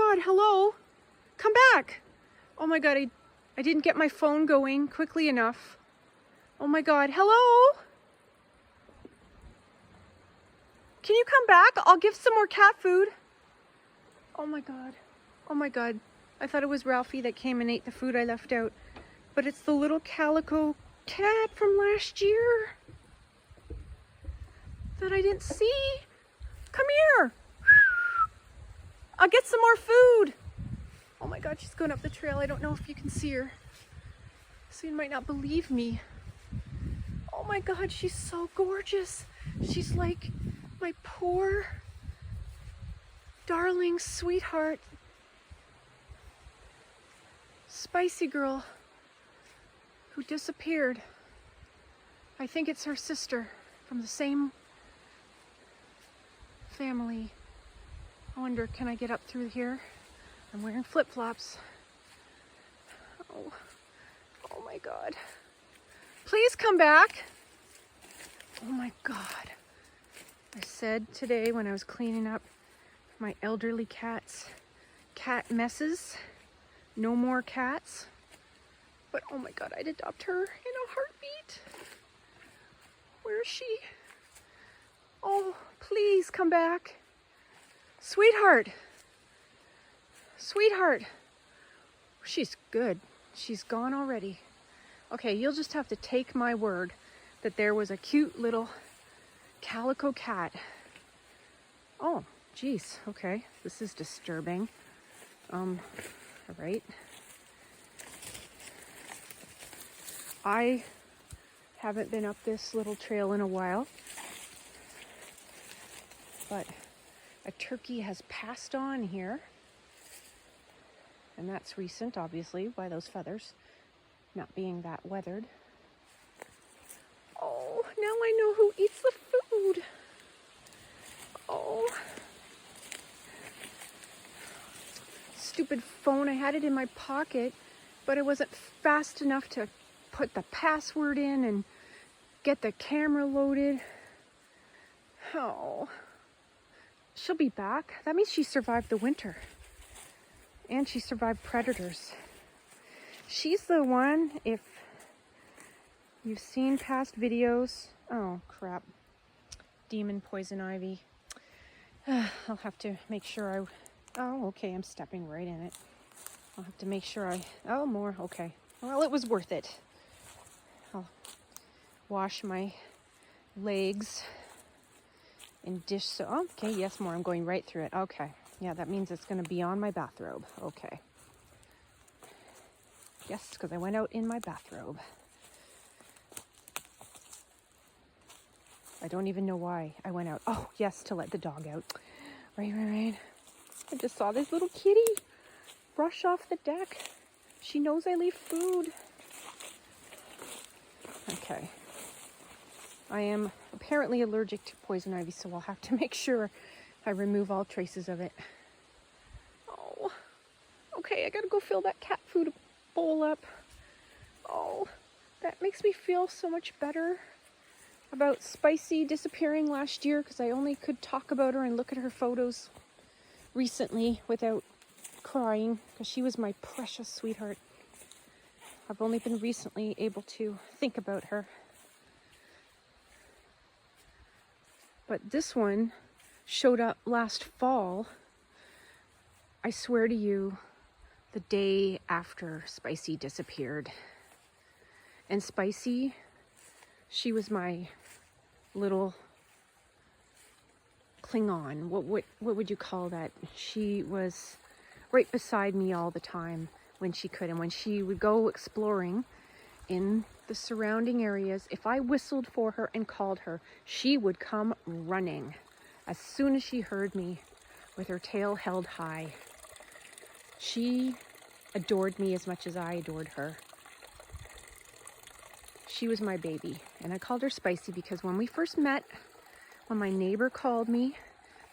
God, hello? Come back. Oh my God, I didn't get my phone going quickly enough. Oh my God, hello? Can you come back? I'll give some more cat food. Oh my God. Oh my God. I thought it was Ralphie that came and ate the food I left out. But it's the little calico cat from last year that I didn't see. Come here. I'll get some more food. Oh my God, she's going up the trail. I don't know if you can see her. So you might not believe me. Oh my God, she's so gorgeous. She's like my poor, darling sweetheart, spicy girl who disappeared. I think it's her sister from the same family. I wonder, can I get up through here? I'm wearing flip-flops. Oh my God. Please come back. Oh my God. I said today when I was cleaning up my elderly cat's cat messes, no more cats. But oh my God, I'd adopt her in a heartbeat. Where is she? Oh, please come back. Sweetheart. Sweetheart. She's good. She's gone already. Okay, you'll just have to take my word that there was a cute little calico cat. Oh, geez. Okay, this is disturbing. All right. I haven't been up this little trail in a while, but a turkey has passed on here, and that's recent, obviously, by those feathers not being that weathered. Oh, now I know who eats the food. Oh, stupid phone. I had it in my pocket, but I wasn't fast enough to put the password in and get the camera loaded. Oh, she'll be back. That means she survived the winter. And she survived predators. She's the one, if you've seen past videos. Oh, crap. Demon poison ivy. I'll have to make sure oh, okay, I'm stepping right in it. I'll have to make sure oh, more, okay. Well, it was worth it. I'll wash my legs and dish okay, yes, more. I'm going right through it. Okay. Yeah, that means it's going to be on my bathrobe. Okay. Yes, because I went out in my bathrobe. I don't even know why I went out. Oh, yes, to let the dog out. Right. I just saw this little kitty brush off the deck. She knows I leave food. Okay. I am apparently allergic to poison ivy, so I'll have to make sure I remove all traces of it. Oh, okay, I gotta go fill that cat food bowl up. Oh, that makes me feel so much better about Spicy disappearing last year, because I only could talk about her and look at her photos recently without crying, because she was my precious sweetheart. I've only been recently able to think about her. But this one showed up last fall, I swear to you, the day after Spicy disappeared. And Spicy, she was my little Klingon. What would you call that? She was right beside me all the time when she could. And when she would go exploring in the surrounding areas, if I whistled for her and called her, she would come running as soon as she heard me with her tail held high. She adored me as much as I adored her. She was my baby, and I called her Spicy because when we first met, when my neighbor called me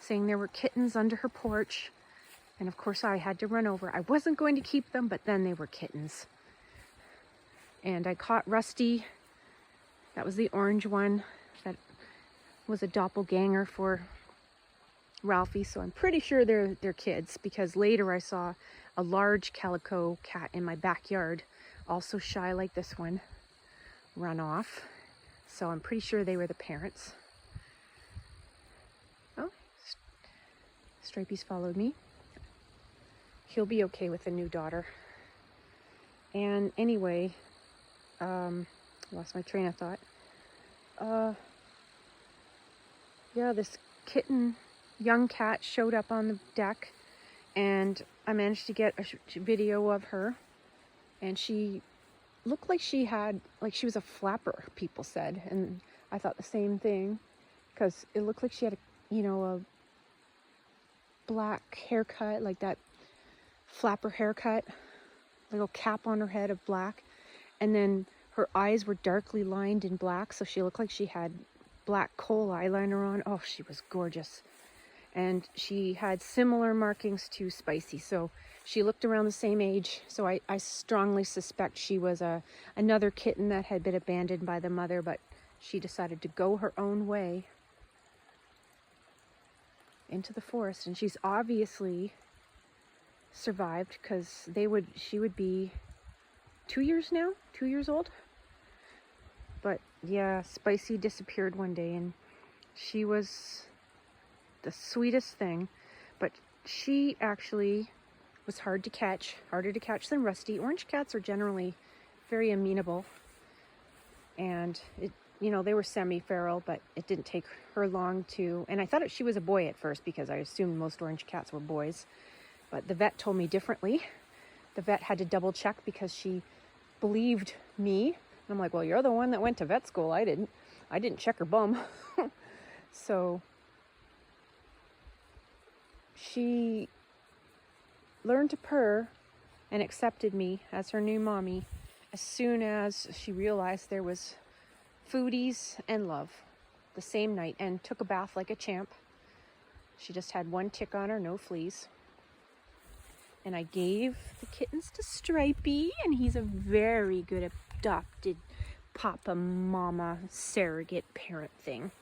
saying there were kittens under her porch, and of course I had to run over. I wasn't going to keep them, but then they were kittens. And I caught Rusty. That was the orange one that was a doppelganger for Ralphie, so I'm pretty sure they're kids, because later I saw a large calico cat in my backyard, also shy like this one, run off. So I'm pretty sure they were the parents. Oh, Stripey's followed me. He'll be okay with a new daughter. And anyway, lost my train of thought. Yeah, this kitten, young cat, showed up on the deck, and I managed to get a video of her, and she looked like she was a flapper, people said, and I thought the same thing, because it looked like she had a black haircut, like that flapper haircut, little cap on her head of black, and then her eyes were darkly lined in black, so she looked like she had black kohl eyeliner on. Oh, she was gorgeous. And she had similar markings to Spicy, so she looked around the same age. So I strongly suspect she was another kitten that had been abandoned by the mother, but she decided to go her own way into the forest. And she's obviously survived, because she would be 2 years now, 2 years old. But yeah, Spicy disappeared one day, and she was the sweetest thing, but she actually was harder to catch than Rusty. Orange cats are generally very amenable, and they were semi-feral, but it didn't take her long to, and I thought she was a boy at first, because I assumed most orange cats were boys, but the vet told me differently. The vet had to double check, because she believed me. I'm like, well, you're the one that went to vet school. I didn't check her bum. So she learned to purr and accepted me as her new mommy as soon as she realized there was foodies and love the same night, and took a bath like a champ. She just had one tick on her, no fleas. And I gave the kittens to Stripey, and he's a very good adopted papa mama surrogate parent thing.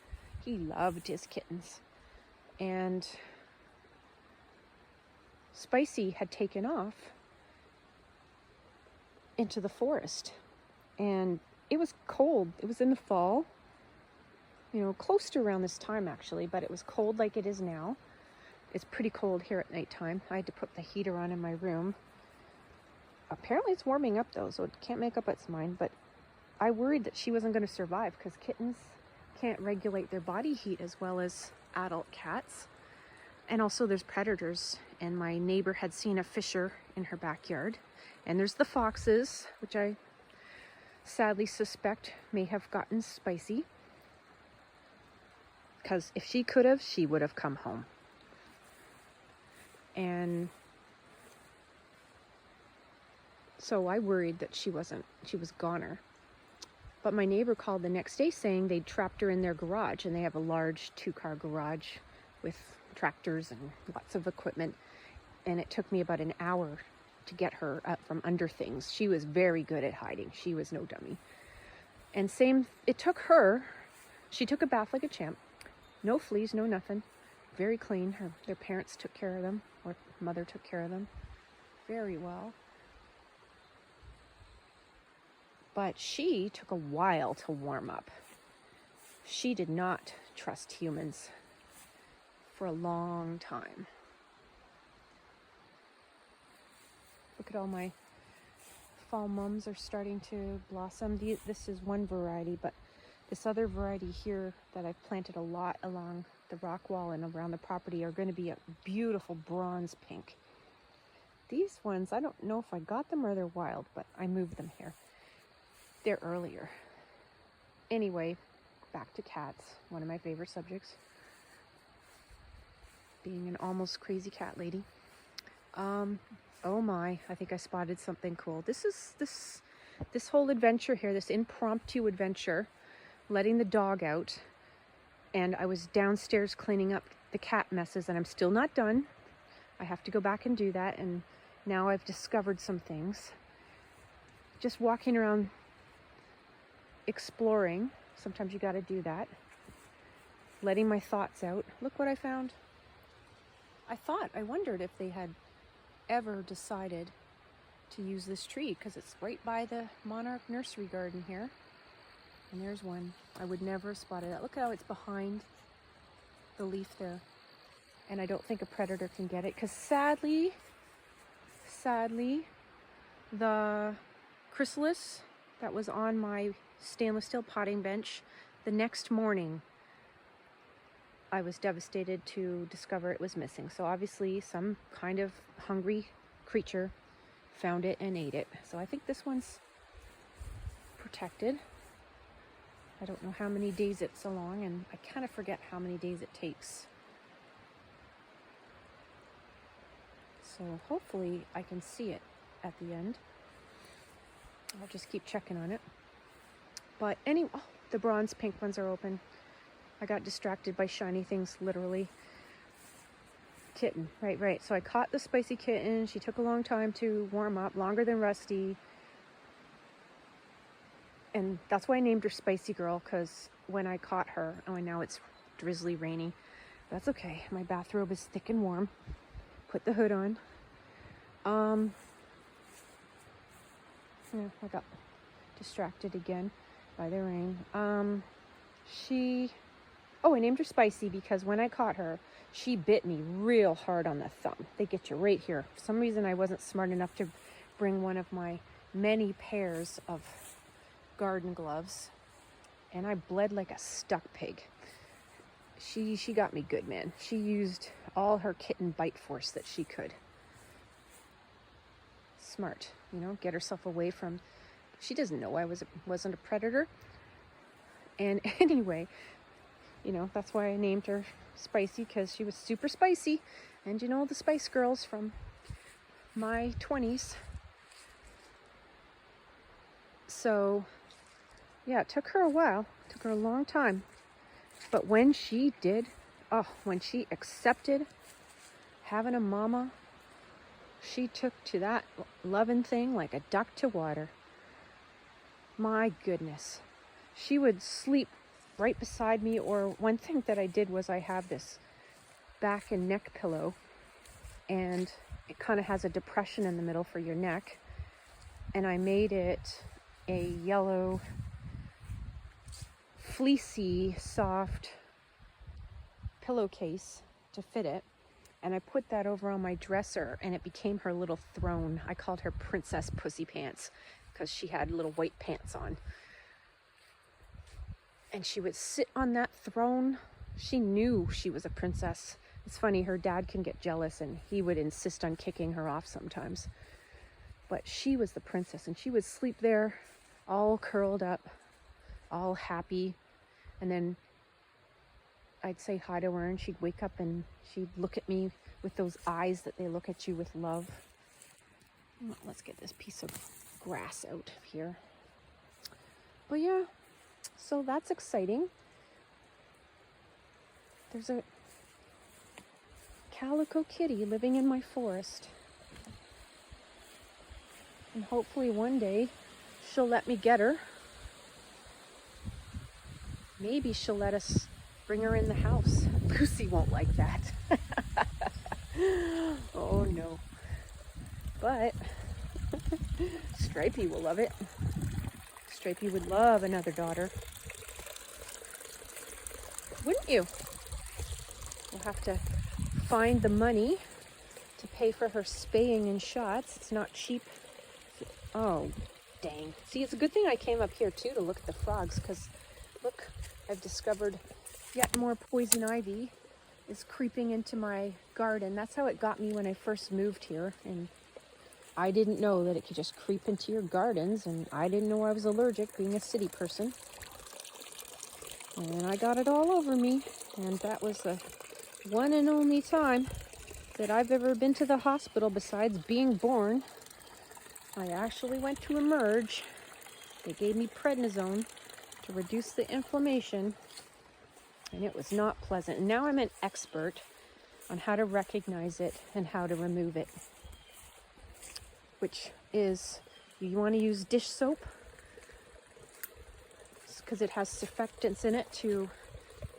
He loved his kittens. And Spicy had taken off into the forest, and it was cold. It was in the fall, close to around this time actually, but it was cold like it is now. It's pretty cold here at nighttime. I had to put the heater on in my room. Apparently it's warming up though, so it can't make up its mind, but I worried that she wasn't going to survive, because kittens can't regulate their body heat as well as adult cats. And also there's predators, and my neighbor had seen a fissure in her backyard. And there's the foxes, which I sadly suspect may have gotten Spicy, because if she could have, she would have come home. And so I worried that she was goner. But my neighbor called the next day saying they'd trapped her in their garage, and they have a large 2-car garage with tractors and lots of equipment. And it took me about an hour to get her up from under things. She was very good at hiding. She was no dummy. And it took her, she took a bath like a champ. No fleas, no nothing. Very clean. Their parents took care of them, or mother took care of them very well. But she took a while to warm up. She did not trust humans for a long time. Look at all my fall mums are starting to blossom. This is one variety, but this other variety here that I've planted a lot along the rock wall and around the property are going to be a beautiful bronze pink. These ones, I don't know if I got them or they're wild, but I moved them here. They're earlier. Anyway, back to cats, one of my favorite subjects. Being an almost crazy cat lady. Oh my, I think I spotted something cool. This whole adventure here, this impromptu adventure, letting the dog out, and I was downstairs cleaning up the cat messes, and I'm still not done. I have to go back and do that, and now I've discovered some things. Just walking around exploring, sometimes you got to do that. Letting my thoughts out. Look what I found. I wondered if they had ever decided to use this tree, because it's right by the monarch nursery garden here. And there's one. I would never have spotted that. Look how it's behind the leaf there. And I don't think a predator can get it, because sadly, the chrysalis that was on my stainless steel potting bench, the next morning, I was devastated to discover it was missing. So obviously some kind of hungry creature found it and ate it. So I think this one's protected. I don't know how many days it's along, and I kind of forget how many days it takes. So hopefully I can see it at the end. I'll just keep checking on it. But anyway, oh, the bronze pink ones are open. I got distracted by shiny things, literally. Kitten, right. So I caught the spicy kitten. She took a long time to warm up, longer than Rusty. And that's why I named her Spicy Girl, because when I caught her, oh, and now it's drizzly, rainy. That's okay. My bathrobe is thick and warm. Put the hood on. Yeah, I got distracted again by the rain. I named her Spicy because when I caught her, she bit me real hard on the thumb. They get you right here. For some reason, I wasn't smart enough to bring one of my many pairs of garden gloves, and I bled like a stuck pig. She got me good, man. She used all her kitten bite force that she could. Smart, get herself away from. She doesn't know I wasn't a predator. And anyway, that's why I named her Spicy, because she was super spicy. And the Spice Girls from my 20s. So yeah, it took her a while. It took her a long time. But when she did, when she accepted having a mama, she took to that loving thing like a duck to water. My goodness. She would sleep right beside me, or one thing that I did was I have this back and neck pillow, and it kind of has a depression in the middle for your neck, and I made it a yellow, fleecy, soft pillowcase to fit it, and I put that over on my dresser, and it became her little throne. I called her Princess Pussy Pants because she had little white pants on. And she would sit on that throne. She knew she was a princess. It's funny, her dad can get jealous, and he would insist on kicking her off sometimes. But she was the princess, and she would sleep there all curled up, all happy. And then I'd say hi to her, and she'd wake up and she'd look at me with those eyes that they look at you with love. Let's get this piece of grass out of here. But yeah, so that's exciting. There's a calico kitty living in my forest. And hopefully one day she'll let me get her. Maybe she'll let us bring her in the house. Lucy won't like that. Oh no. But Stripey will love it. Stripey would love another daughter. Wouldn't you? We'll have to find the money to pay for her spaying and shots. It's not cheap. Oh, dang. See, it's a good thing I came up here too to look at the frogs, because look, I've discovered yet more poison ivy is creeping into my garden. That's how it got me when I first moved here, and I didn't know that it could just creep into your gardens, and I didn't know I was allergic, being a city person. And I got it all over me, and that was the one and only time that I've ever been to the hospital besides being born. I actually went to Emerge. They gave me prednisone to reduce the inflammation, and it was not pleasant. And now I'm an expert on how to recognize it and how to remove it, which is, you want to use dish soap because it has surfactants in it to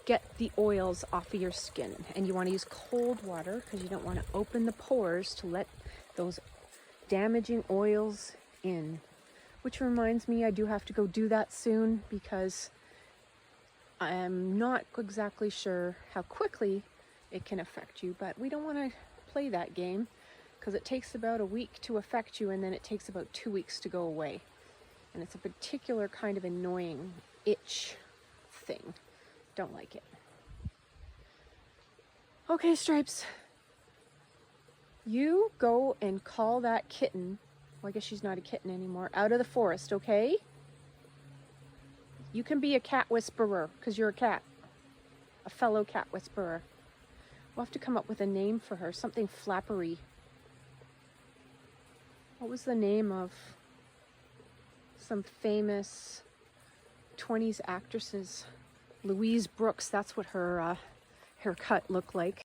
get the oils off of your skin. And you want to use cold water because you don't want to open the pores to let those damaging oils in. Which reminds me, I do have to go do that soon because I'm not exactly sure how quickly it can affect you, but we don't want to play that game because it takes about a week to affect you and then it takes about 2 weeks to go away. And it's a particular kind of annoying itch thing. Don't like it. Okay, Stripes. You go and call that kitten, well, I guess she's not a kitten anymore, out of the forest, okay? You can be a cat whisperer because you're a cat. A fellow cat whisperer. We'll have to come up with a name for her, something flappery. What was the name of some famous 20s actresses? Louise Brooks, that's what her haircut looked like.